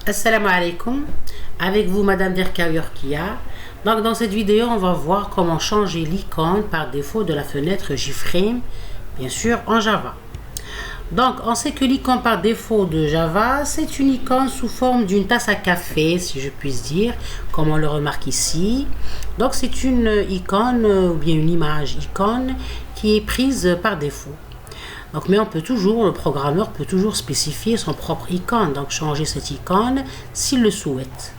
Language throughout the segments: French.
Assalamu alaikum, avec vous Madame Derka Yorkia. Donc dans cette vidéo on va voir comment changer l'icône par défaut de la fenêtre JFrame, bien sûr en Java. Donc on sait que l'icône par défaut de Java c'est une icône sous forme d'une tasse à café, si je puis dire, comme on le remarque ici. Donc c'est une icône ou bien une image icône qui est prise par défaut. Donc, mais on peut toujours, le programmeur peut toujours spécifier son propre icône, donc changer cette icône s'il le souhaite.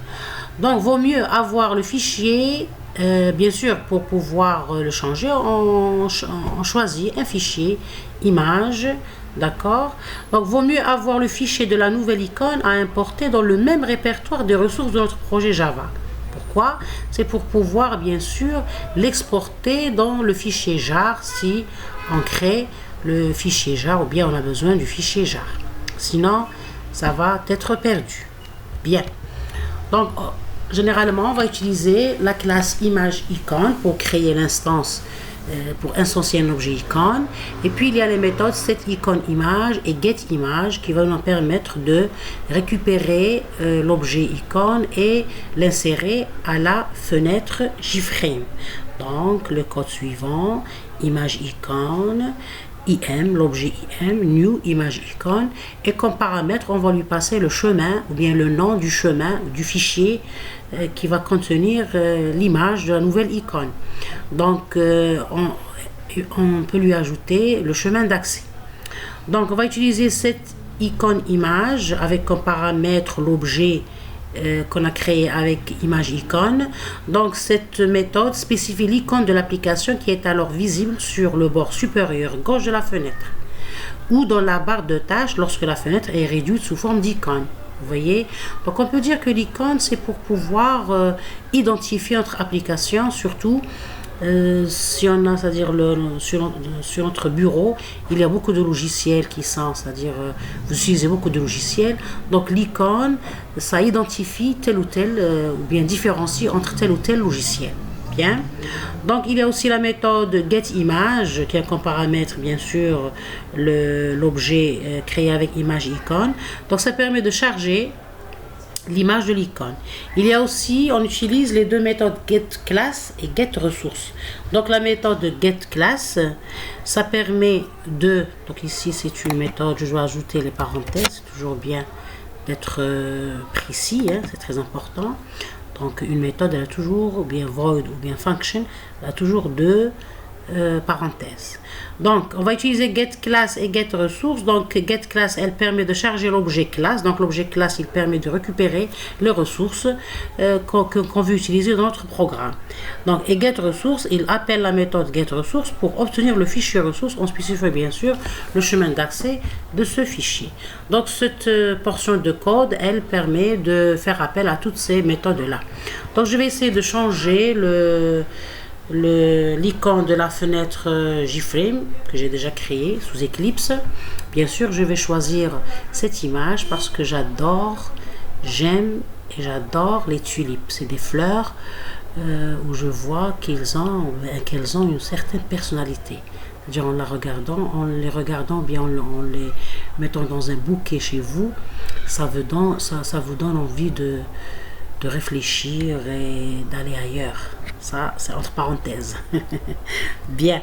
Donc, vaut mieux avoir le fichier, bien sûr, pour pouvoir le changer, on choisit un fichier image, d'accord. Donc, vaut mieux avoir le fichier de la nouvelle icône à importer dans le même répertoire des ressources de notre projet Java. Pourquoi? C'est pour pouvoir, bien sûr, l'exporter dans le fichier jar si on crée le fichier jar ou bien on a besoin du fichier jar. Sinon, ça va être perdu. Bien. Donc, généralement, on va utiliser la classe image icône pour créer l'instance, pour instancier un objet icône. Et puis, il y a les méthodes setIconeImage et getImage qui vont nous permettre de récupérer l'objet icône et l'insérer à la fenêtre JFrame. Donc, le code suivant, image icône, IM, l'objet IM, new image icône, et comme paramètre on va lui passer le chemin ou bien le nom du chemin du fichier qui va contenir l'image de la nouvelle icône. Donc on peut lui ajouter le chemin d'accès. Donc on va utiliser cette icône image avec comme paramètre l'objet qu'on a créé avec image icône. Donc cette méthode spécifie l'icône de l'application qui est alors visible sur le bord supérieur gauche de la fenêtre ou dans la barre de tâches lorsque la fenêtre est réduite sous forme d'icône. Vous voyez, donc on peut dire que l'icône c'est pour pouvoir identifier notre application, surtout si on a, c'est-à-dire sur notre bureau, il y a beaucoup de logiciels qui sont, c'est-à-dire vous utilisez beaucoup de logiciels, donc l'icône, ça identifie tel ou tel, ou bien différencie entre tel ou tel logiciel. Bien. Donc il y a aussi la méthode getImage qui a comme paramètre bien sûr l'objet créé avec image icône. Donc ça permet de charger l'image de l'icône. Il y a aussi, on utilise les deux méthodes getClass et getResource. Donc la méthode getClass, ça permet de, donc ici c'est une méthode, je dois ajouter les parenthèses, c'est toujours bien d'être précis, hein, c'est très important. Donc une méthode elle a toujours, ou bien void ou bien function, elle a toujours deux parenthèses. Donc on va utiliser getClass et getResource. Donc getClass elle permet de charger l'objet classe, donc l'objet classe il permet de récupérer les ressources qu'on veut utiliser dans notre programme. Donc et getResource il appelle la méthode getResource pour obtenir le fichier ressource, on spécifie bien sûr le chemin d'accès de ce fichier. Donc cette portion de code elle permet de faire appel à toutes ces méthodes là. Donc je vais essayer de changer l'icône de la fenêtre JFrame que j'ai déjà créée sous Eclipse. Bien sûr je vais choisir cette image parce que j'aime et j'adore les tulipes. C'est des fleurs où je vois qu'elles ont une certaine personnalité. C'est-à-dire en les regardant bien, en les mettant dans un bouquet chez vous, ça vous donne envie de réfléchir et d'aller ailleurs. Ça, c'est entre parenthèses. Bien.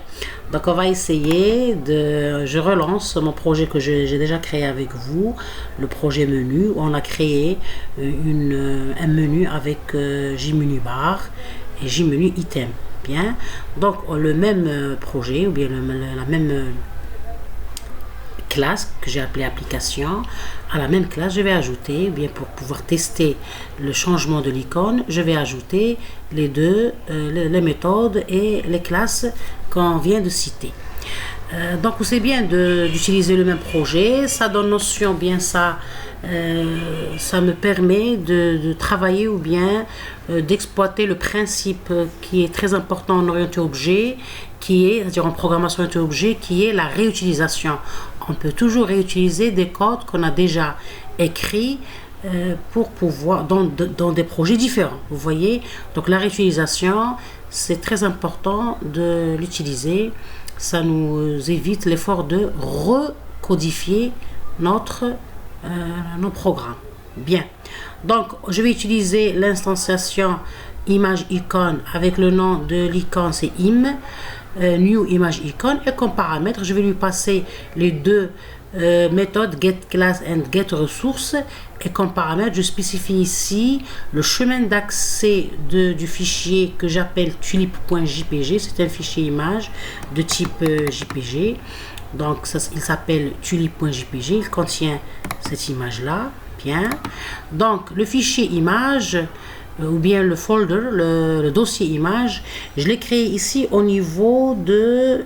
Donc, on va essayer je relance mon projet que j'ai déjà créé avec vous, le projet menu, où on a créé un menu avec JMenu bar et JMenu item. Bien. Donc, le même projet, ou bien la même classe que j'ai appelée application, à la même classe je vais ajouter, ou bien pour pouvoir tester le changement de l'icône, je vais ajouter les deux les méthodes et les classes qu'on vient de citer. Donc c'est bien d'utiliser le même projet, ça donne notion bien ça me permet de travailler ou bien d'exploiter le principe qui est très important en orienté objet, c'est-à-dire en programmation orientée objet, qui est la réutilisation. On peut toujours réutiliser des codes qu'on a déjà écrits pour pouvoir dans des projets différents. Vous voyez, donc la réutilisation, c'est très important de l'utiliser. Ça nous évite l'effort de recodifier nos programmes. Bien. Donc, je vais utiliser l'instanciation image icon avec le nom de l'icône, c'est im, new image icon, et comme paramètre, je vais lui passer les deux méthodes get class and get ressources, et comme paramètre, je spécifie ici le chemin d'accès du fichier que j'appelle tulip.jpg. C'est un fichier image de type JPG. Donc, il s'appelle tulip.jpg. Il contient cette image-là. Bien. Donc, le fichier image, ou bien le folder, le dossier image, je l'ai créé ici au niveau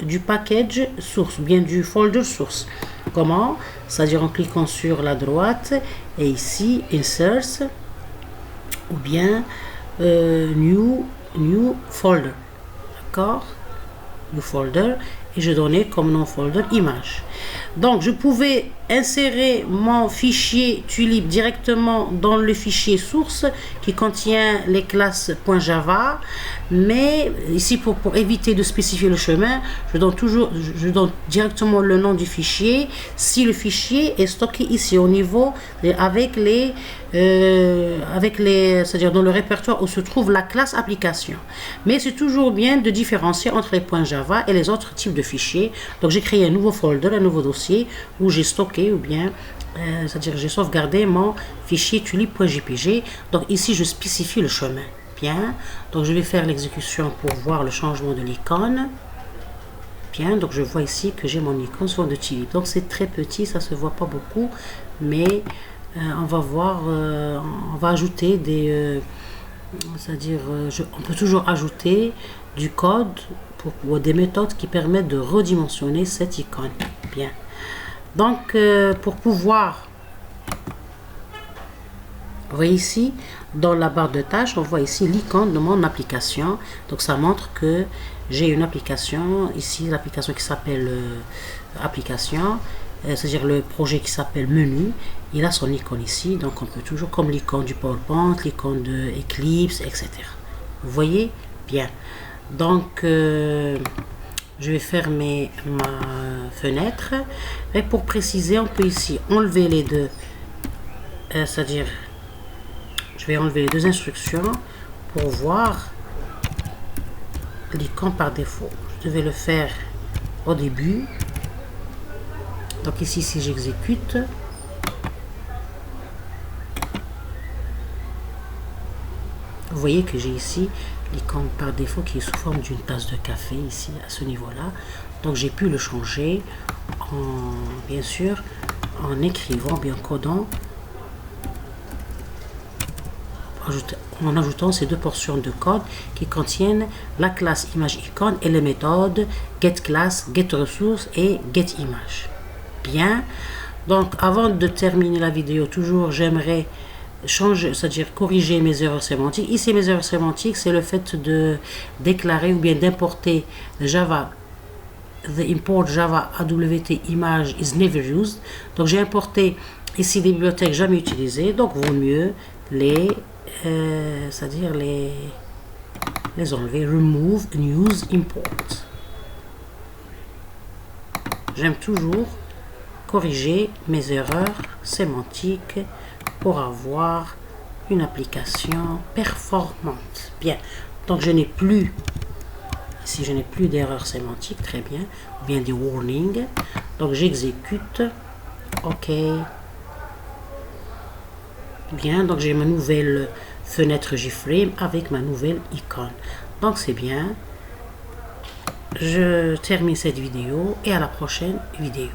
du package source, ou bien du folder source. Comment? C'est-à-dire en cliquant sur la droite et ici insert ou bien new folder, d'accord, new folder, et je donnais comme nom folder image. Donc je pouvais insérer mon fichier Tulip directement dans le fichier source qui contient les classes .java, mais ici pour éviter de spécifier le chemin, je donne directement le nom du fichier si le fichier est stocké ici au niveau avec les c'est-à-dire dans le répertoire où se trouve la classe application. Mais c'est toujours bien de différencier entre les .java et les autres types de fichiers. Donc j'ai créé un nouveau folder, un nouveau dossier où j'ai stocké ou bien c'est-à-dire j'ai sauvegardé mon fichier tulip.jpg. Donc ici je spécifie le chemin. Bien, donc je vais faire l'exécution pour voir le changement de l'icône. Bien, donc je vois ici que j'ai mon icône sur de tulip. Donc c'est très petit, ça se voit pas beaucoup, mais on va voir, on va ajouter des, c'est-à-dire on peut toujours ajouter du code ou des méthodes qui permettent de redimensionner cette icône. Bien, donc pour pouvoir, vous voyez ici dans la barre de tâches, on voit ici l'icône de mon application. Donc ça montre que j'ai une application ici, l'application qui s'appelle application, c'est-à-dire le projet qui s'appelle menu. Il a son icône ici, donc on peut toujours, comme l'icône du PowerPoint, l'icône de Eclipse, etc. Vous voyez bien. Donc je vais fermer ma fenêtre, et pour préciser, on peut ici enlever les deux, c'est-à-dire je vais enlever les deux instructions pour voir l'icône par défaut. Je devais le faire au début. Donc ici, si j'exécute, vous voyez que j'ai ici l'icône par défaut qui est sous forme d'une tasse de café ici à ce niveau-là. Donc j'ai pu le changer bien sûr en écrivant, bien codant, en ajoutant ces deux portions de code qui contiennent la classe image icône et les méthodes get class, get ressources et get image. Bien, donc avant de terminer la vidéo, toujours j'aimerais changer, c'est-à-dire corriger mes erreurs sémantiques. Ici mes erreurs sémantiques, c'est le fait de déclarer ou bien d'importer Java. The import Java AWT image is never used. Donc j'ai importé ici des bibliothèques jamais utilisées, donc vaut mieux c'est-à-dire les enlever. Remove and use import. J'aime toujours corriger mes erreurs sémantiques pour avoir une application performante. Bien, donc je n'ai plus, ici je n'ai plus d'erreurs sémantiques, très bien, ou bien des warnings. Donc j'exécute, ok. Bien, donc j'ai ma nouvelle fenêtre JFrame avec ma nouvelle icône. Donc c'est bien. Je termine cette vidéo et à la prochaine vidéo.